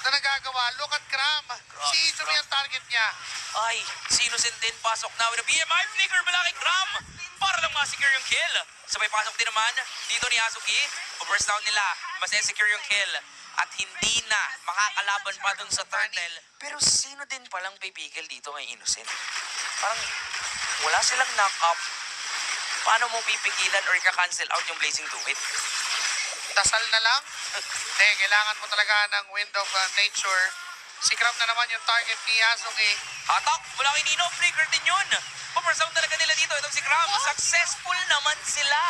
na nagagawa. Look at Cram. Si Izumi ang target niya. Ay, si Innocent din pasok na with a BMI flicker mula kay Cram para lang ma-secure yung kill. Sabay pasok din naman dito ni Azuki. First down nila, mas secure yung kill. At hindi na makakalaban pa dun sa turtle. Pero sino din palang pipigil dito kay Innocent? Parang wala silang knock-up. Paano mo pipigilan or ika-cancel out yung Blazing Duet? Dasal na lang. Hindi, kailangan mo talaga ng wind of nature. Si Cram na naman yung target ni Azuki. Hatak mula kay Nino, flicker din yun. Papersound talaga nila dito. Itong si Cram, successful naman sila.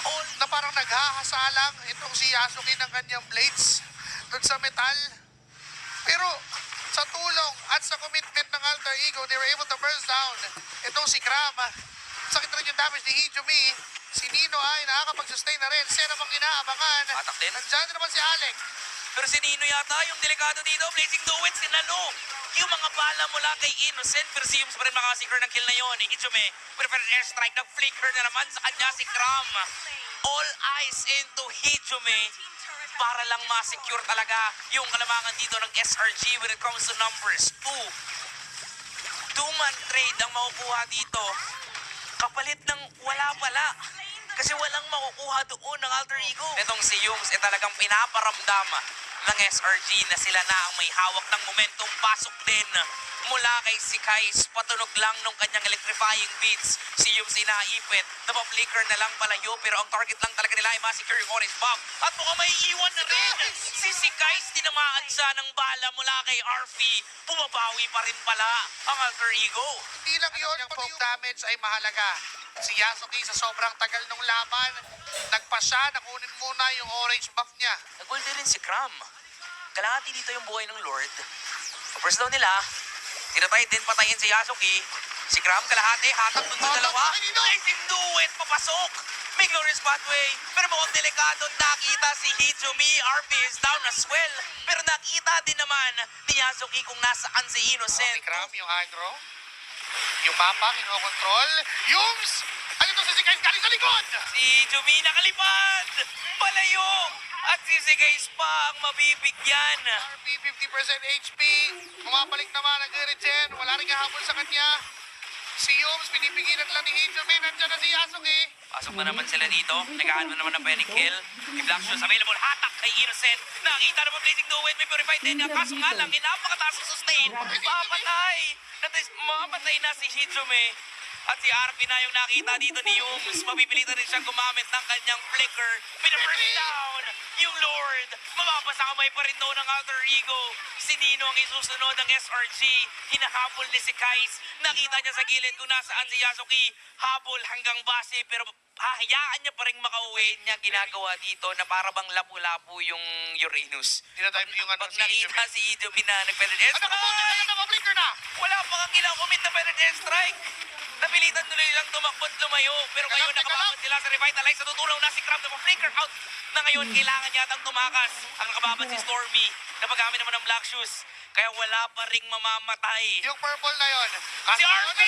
All na parang naghahasalang itong si Azuki ng kanyang blades doon sa metal. Pero sa tulong at sa commitment ng Alter Ego, they were able to burst down itong si Cram. Sakit rin yung damage ni Hijumi. Si Nino ay nakakapag-sustain na rin. Siya namang inaabangan. Hatak din. Nandiyan naman si Alec. Pero si Nino yata yung delikado dito. Blazing Duet, sinalo. Yung mga bala mula kay Innocent. Pero si Yums pa rin makasecure ng kill na yun. Ijume, preferred airstrike. Nag-flicker na naman sa kanya si Cram. All eyes into Hijome para lang ma-secure talaga yung kalamangan dito ng SRG when it comes to numbers. Two-man trade ang makukuha dito. Kapalit ng wala pala. Kasi walang makukuha doon ng Alter Ego. Itong si Yums talagang pinaparamdam ng SRG na sila na ang may hawak ng momentum. Pasok din mula kay si Kais. Patunog lang nung kanyang electrifying beats. Si Yums naipit. Napapflicker na lang palayo. Pero ang target lang talaga nila ay ma-secure yung orange bomb. At mukhang may iwan na rin. Si Kais tinamaan siya ng bala mula kay Arfi. Pumabawi pa rin pala ang Alter Ego. Hindi lang yun, yung poke damage ay mahalaga. Si Yasuki sa sobrang tagal ng laban, nagpa siya, nakunin muna yung orange buff niya. Nag-ulti rin si Cram. Kalahati dito yung buhay ng Lord. First down nila, tinatay din patayin si Yasuki. Si Cram kalahati, hatak dun sa dalawa. Blazing Duet, papasok. May glorious pathway. Pero mukhang delikado, nakita si Hijumi. RP is down as well. Pero nakita din naman ni Yasuki kung nasaan si Innocent. Si Cram, yung aggro. Yung mapa, kinokontrol. Yums! Ano ito si Kais galing sa likod? Si Hijumi nakalipad. Palayo. At si Kais pa ang mabibigyan. RP 50% HP. Bumabalik naman ang Gerichen. Wala rin habol sa kanya. Si Yums, pinipigilan lang ni Hijumi. Nandiyan na si Yasuki. Pasok na naman sila dito. Nagahan mo naman ng pwedeng kill. Yung Black Shoes available. Hatak kay Innocent. Nakita naman Blazing Duet. May purified din niya. Kaso nga lang, napakataas ang sustain. Mapatay. Mapatay na si Hijumi. At si RP na yung nakita dito ni Yums. Mapipilitan rin siyang gumamit ng kanyang flicker. Pina-first down yung Lord. Mapapasa kamay pa rin doon ng Alter Ego. Si Nino ang isusunod ng SRG. Hinahabol ni si Kais. Nakita niya sa gilid kung nasaan si Yasuki. Habol hanggang base pero hahayaan niya pa rin makauwi niya ginagawa dito na para bang lapu-lapu yung Uranus. Tinatime yung ano Pag si nakita Hijumi. si Hijumi na nag-penetrate Ano ka po? Naka-flicker na! wala pa kang ilang commit na penetrate strike. Napilitan tuloy lang tumakbot lumayo. Pero ngayon Teka lang. nakababad sila sa revitalize. Sa tutulaw na si Cram na flicker out. Na ngayon kailangan yatang tumakas. Ang nakababad si Stormy. Napagamit naman ng Black Shoes. Kaya wala pa ring mamamatay. Yung purple na yun. Si RP!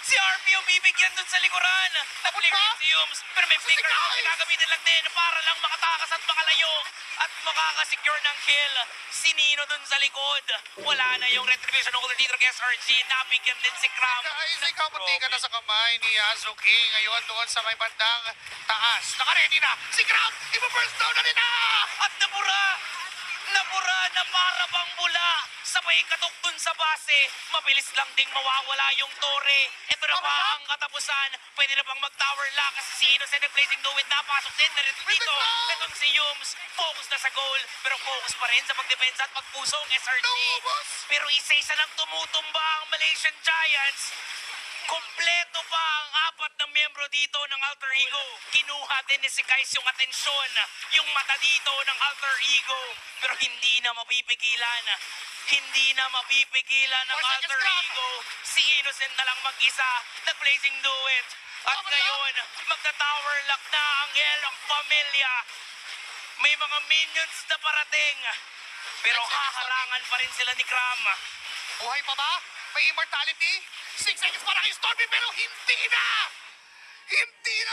Si RP yung bibigyan dun sa likuran. Nag-flicker si Yums. Pero may flicker out. Gagamitin lang din para lang makatakas at makalayo. At makakasecure ng kill. Si Nino dun sa likod. Wala na yung retribution ng dito ng SRG. Nabigyan din si Cram. Ay, kamunti ka na sa kamay ni Azuki. Ngayon doon sa may bandang taas. Naka-ready na. Si Cram! Iba-first down na nila! At nabura! Nabura na para bang bula. Sabay katok dun sa base. Mabilis lang ding mawawala yung tore. Ito na ba ang katapusan? Pwede na bang mag-tower lock kasi si Innocent nag-Blazing Duet napasok din na rin dito. Itong si Yums, focus na sa goal. Pero focus pa rin sa pagdepensa at pagpuso ng SRG. Pero isa-isa lang tumutumba ang Malaysian Giants. Kompleto pa ang apat na miyembro dito ng Alter Ego. Kinuha din ni si Kais yung atensyon, yung mata dito ng Alter Ego. Pero hindi na mapipigilan. Hindi na mapipigilan ng Alter Ego. Si Innocent na lang mag-isa, nag-Blazing Duet. At ngayon, magta-tower lock na ang Elok Pamilya. May mga minions na parating. Pero haharangan pa rin sila ni Cram. Buhay pa ba? May immortality? 6 seconds para kay Stormy pero hindi na! Hindi na!